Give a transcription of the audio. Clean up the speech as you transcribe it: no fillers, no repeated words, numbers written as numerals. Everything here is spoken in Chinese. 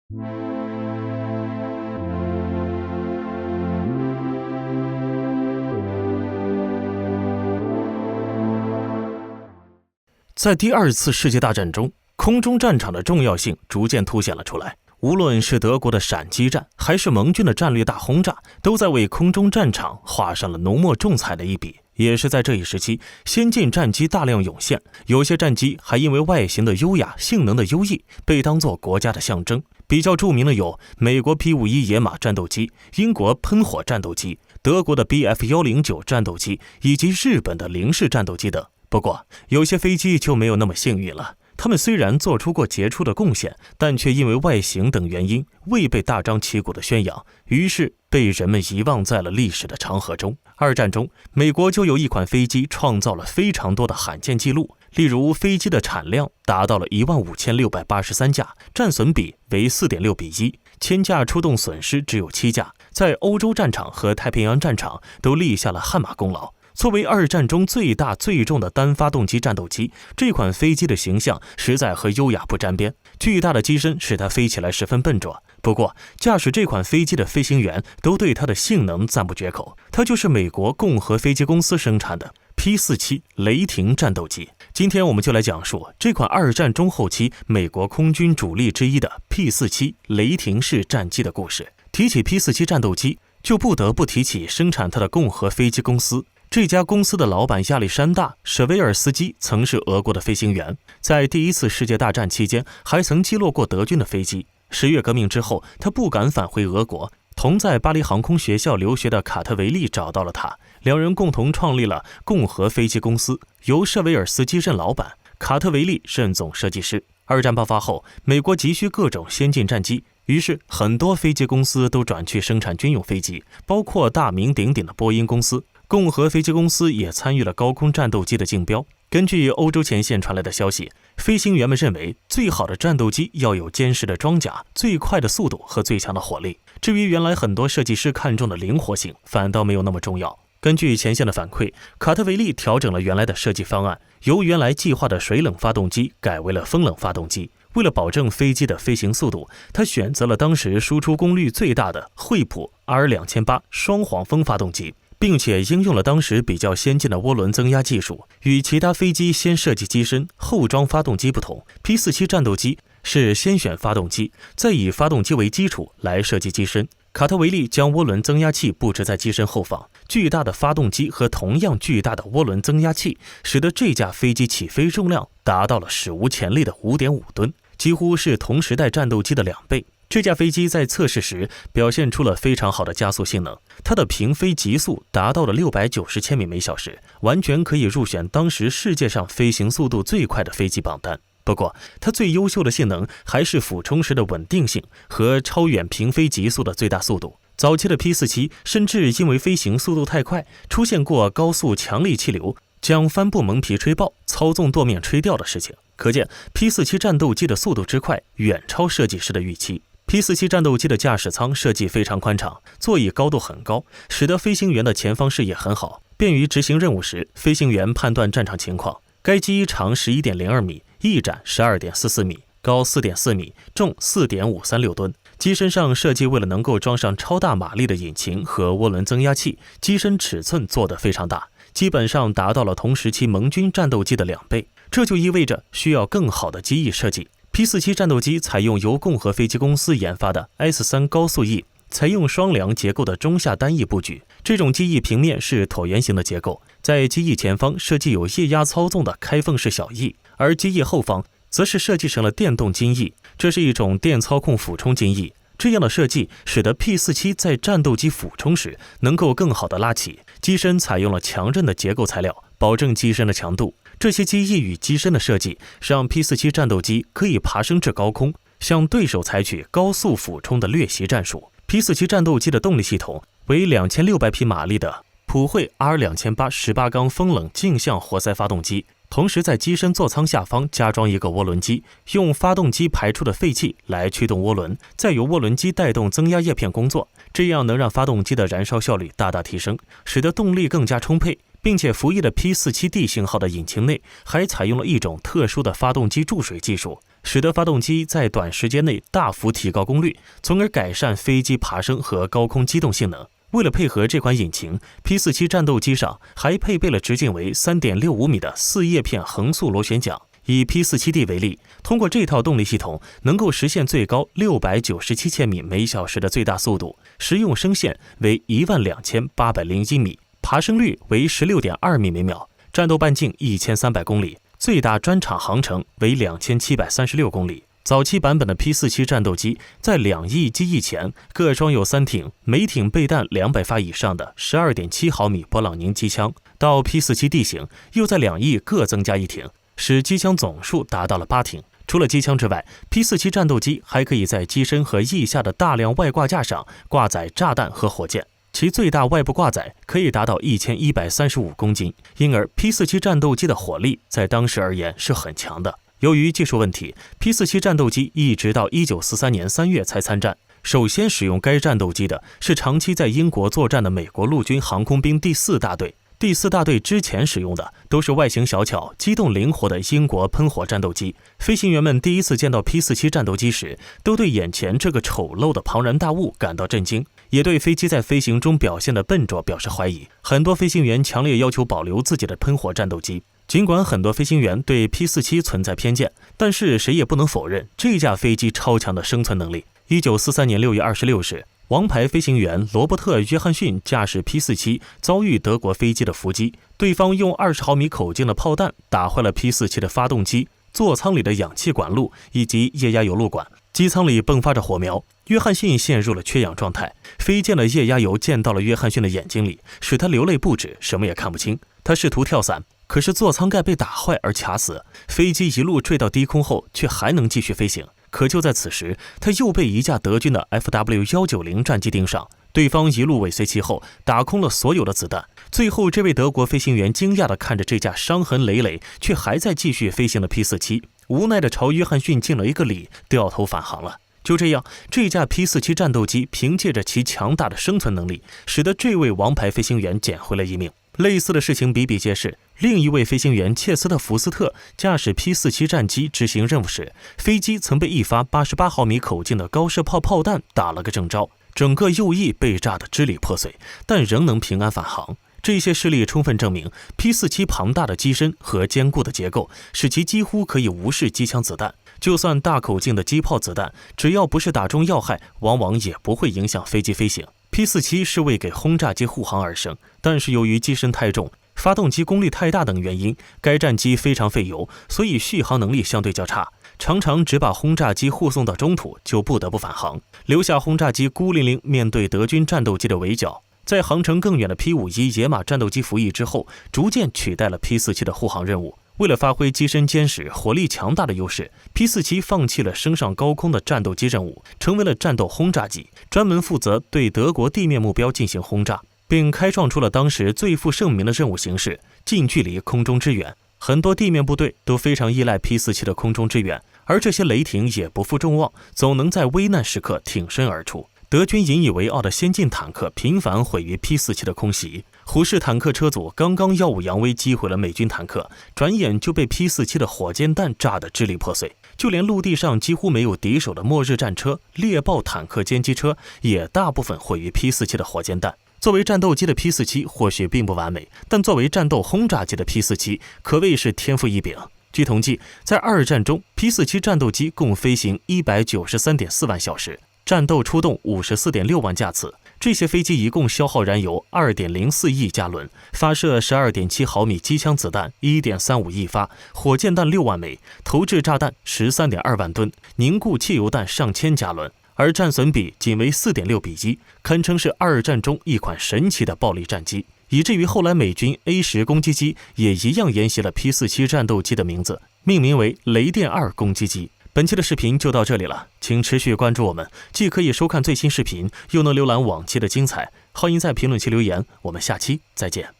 在第二次世界大战中，空中战场的重要性逐渐凸显了出来。无论是德国的闪击战，还是盟军的战略大轰炸，都在为空中战场画上了浓墨重彩的一笔。也是在这一时期，先进战机大量涌现，有些战机还因为外形的优雅、性能的优异，被当作国家的象征。比较著名的有美国 P-51野马战斗机、英国喷火战斗机、德国的 Bf-109战斗机以及日本的零式战斗机等。不过，有些飞机就没有那么幸运了。他们虽然做出过杰出的贡献，但却因为外形等原因未被大张旗鼓的宣扬，于是被人们遗忘在了历史的长河中。二战中，美国就有一款飞机创造了非常多的罕见记录，例如飞机的产量达到了15683架，战损比为 4.6 比1，千架出动损失只有7架，在欧洲战场和太平洋战场都立下了汗马功劳。作为二战中最大最重的单发动机战斗机，这款飞机的形象实在和优雅不沾边。巨大的机身使它飞起来十分笨拙，不过驾驶这款飞机的飞行员都对它的性能赞不绝口。它就是美国共和飞机公司生产的 P-47 雷霆战斗机。今天我们就来讲述这款二战中后期美国空军主力之一的 P-47 雷霆式战机的故事。提起 P-47 战斗机，就不得不提起生产它的共和飞机公司。这家公司的老板亚历山大·舍维尔斯基曾是俄国的飞行员，在第一次世界大战期间还曾击落过德军的飞机。10月革命之后，他不敢返回俄国，同在巴黎航空学校留学的卡特维利找到了他，两人共同创立了共和飞机公司，由舍维尔斯基任老板，卡特维利任总设计师。二战爆发后，美国急需各种先进战机，于是很多飞机公司都转去生产军用飞机，包括大名鼎鼎的波音公司。共和飞机公司也参与了高空战斗机的竞标。根据欧洲前线传来的消息，飞行员们认为最好的战斗机要有坚实的装甲、最快的速度和最强的火力。至于原来很多设计师看重的灵活性，反倒没有那么重要。根据前线的反馈，卡特维利调整了原来的设计方案，由原来计划的水冷发动机改为了风冷发动机。为了保证飞机的飞行速度，他选择了当时输出功率最大的惠普 R2008 双黄蜂发动机，并且应用了当时比较先进的涡轮增压技术。与其他飞机先设计机身后装发动机不同， P-47 战斗机是先选发动机，再以发动机为基础来设计机身。卡特维利将涡轮增压器布置在机身后方，巨大的发动机和同样巨大的涡轮增压器使得这架飞机起飞重量达到了史无前例的 5.5 吨，几乎是同时代战斗机的2倍。这架飞机在测试时表现出了非常好的加速性能，它的平飞极速达到了690千米每小时，完全可以入选当时世界上飞行速度最快的飞机榜单。不过，它最优秀的性能还是俯冲时的稳定性和超远平飞极速的最大速度。早期的 P-47 甚至因为飞行速度太快，出现过高速强力气流将帆布蒙皮吹爆、操纵舵面吹掉的事情。可见 P-47 战斗机的速度之快远超设计师的预期。P-47 战斗机的驾驶舱设计非常宽敞，座椅高度很高，使得飞行员的前方视野很好，便于执行任务时飞行员判断战场情况。该机长 11.02 米，翼展 12.44 米，高 4.4 米，重 4.536 吨。机身上设计为了能够装上超大马力的引擎和涡轮增压器，机身尺寸做得非常大，基本上达到了同时期盟军战斗机的2倍。这就意味着需要更好的机翼设计。P-47 战斗机采用由共和飞机公司研发的 S3 高速翼，采用双梁结构的中下单翼布局。这种机翼平面是椭圆形的结构，在机翼前方设计有液压操纵的开缝式小翼，而机翼后方则是设计成了电动襟翼，这是一种电操控俯冲襟翼。这样的设计使得 P-47 在战斗机俯冲时能够更好地拉起。机身采用了强韧的结构材料，保证机身的强度。这些机翼与机身的设计让 P-47 战斗机可以爬升至高空，向对手采取高速俯冲的掠袭战术。P-47 战斗机的动力系统为2600匹马力的普惠 R2008 18缸风冷径向活塞发动机，同时在机身座舱下方加装一个涡轮机，用发动机排出的废气来驱动涡轮，再由涡轮机带动增压叶片工作，这样能让发动机的燃烧效率大大提升，使得动力更加充沛。并且服役的 P-47D 型号的引擎内还采用了一种特殊的发动机注水技术，使得发动机在短时间内大幅提高功率，从而改善飞机爬升和高空机动性能。为了配合这款引擎， P-47 战斗机上还配备了直径为 3.65 米的4叶片横速螺旋桨。以 P-47D 为例，通过这套动力系统，能够实现最高697千米每小时的最大速度，实用升限为12801米，爬升率为 16.2 米每秒，战斗半径1300公里，最大专场航程为2736公里。早期版本的 P-47 战斗机在2翼机翼前各装有3挺，每挺备弹200发以上的 12.7 毫米勃朗宁机枪，到 P-47D 型又在2翼各增加1挺，使机枪总数达到了8挺。除了机枪之外， P-47 战斗机还可以在机身和翼下的大量外挂架上挂载炸弹和火箭，其最大外部挂载可以达到1135公斤，因而 P-47 战斗机的火力在当时而言是很强的。由于技术问题， P-47 战斗机一直到1943年3月才参战。首先使用该战斗机的是长期在英国作战的美国陆军航空兵第4大队。第4大队之前使用的都是外形小巧、机动灵活的英国喷火战斗机。飞行员们第一次见到 P-47 战斗机时，都对眼前这个丑陋的庞然大物感到震惊，也对飞机在飞行中表现的笨拙表示怀疑。很多飞行员强烈要求保留自己的喷火战斗机。尽管很多飞行员对 P-47 存在偏见，但是谁也不能否认这架飞机超强的生存能力。1943年6月26日，王牌飞行员罗伯特·约翰逊驾驶 P-47 遭遇德国飞机的伏击，对方用20毫米口径的炮弹打坏了 P-47 的发动机、座舱里的氧气管路以及液压油路管，机舱里迸发着火苗，约翰逊陷入了缺氧状态。飞溅的液压油溅到了约翰逊的眼睛里，使他流泪不止，什么也看不清。他试图跳伞，可是座舱盖被打坏而卡死，飞机一路坠到低空后却还能继续飞行。可就在此时，他又被一架德军的 FW-190 战机盯上，对方一路尾随其后，打空了所有的子弹。最后这位德国飞行员惊讶地看着这架伤痕累累却还在继续飞行的 P-47， 无奈地朝约翰逊敬了一个礼，掉头返航了。就这样，这架 P-47 战斗机凭借着其强大的生存能力，使得这位王牌飞行员捡回了一命。类似的事情比比皆是。另一位飞行员切斯特·福斯特驾驶 P-47 战机执行任务时，飞机曾被一发88毫米口径的高射炮炮弹打了个正着，整个右翼被炸得支离破碎，但仍能平安返航。这些事例充分证明 P-47 庞大的机身和坚固的结构，使其几乎可以无视机枪子弹。就算大口径的机炮子弹，只要不是打中要害，往往也不会影响飞机飞行。P-47 是为给轰炸机护航而生，但是由于机身太重、发动机功率太大等原因，该战机非常费油，所以续航能力相对较差，常常只把轰炸机护送到中途就不得不返航，留下轰炸机孤零零面对德军战斗机的围剿。在航程更远的 P-51 野马战斗机服役之后，逐渐取代了 P-47 的护航任务。为了发挥机身坚实、火力强大的优势， P-47 放弃了升上高空的战斗机任务，成为了战斗轰炸机，专门负责对德国地面目标进行轰炸，并开创出了当时最负盛名的任务形式——近距离空中支援。很多地面部队都非常依赖 P-47 的空中支援，而这些雷霆也不负众望，总能在危难时刻挺身而出。德军引以为傲的先进坦克频繁毁于 P-47 的空袭。虎式坦克车组刚刚耀武扬威击毁了美军坦克，转眼就被 P-47 的火箭弹炸得支离破碎。就连陆地上几乎没有敌手的末日战车、猎豹坦克歼击车，也大部分毁于 P-47 的火箭弹。作为战斗机的 P-47 或许并不完美，但作为战斗轰炸机的 P-47 可谓是天赋异禀。据统计，在二战中 P-47 战斗机共飞行193.4万小时，战斗出动54.6万架次。这些飞机一共消耗燃油2.04亿加仑，发射12.7毫米机枪子弹1.35亿发，火箭弹6万枚，投掷炸弹13.2万吨，凝固汽油弹上千加仑，而战损比仅为4.6比1，堪称是二战中一款神奇的暴力战机，以至于后来美军 A-10 攻击机也一样沿袭了 P-47 战斗机的名字，命名为雷电2攻击机。本期的视频就到这里了，请持续关注我们，既可以收看最新视频，又能浏览往期的精彩。欢迎在评论区留言，我们下期再见。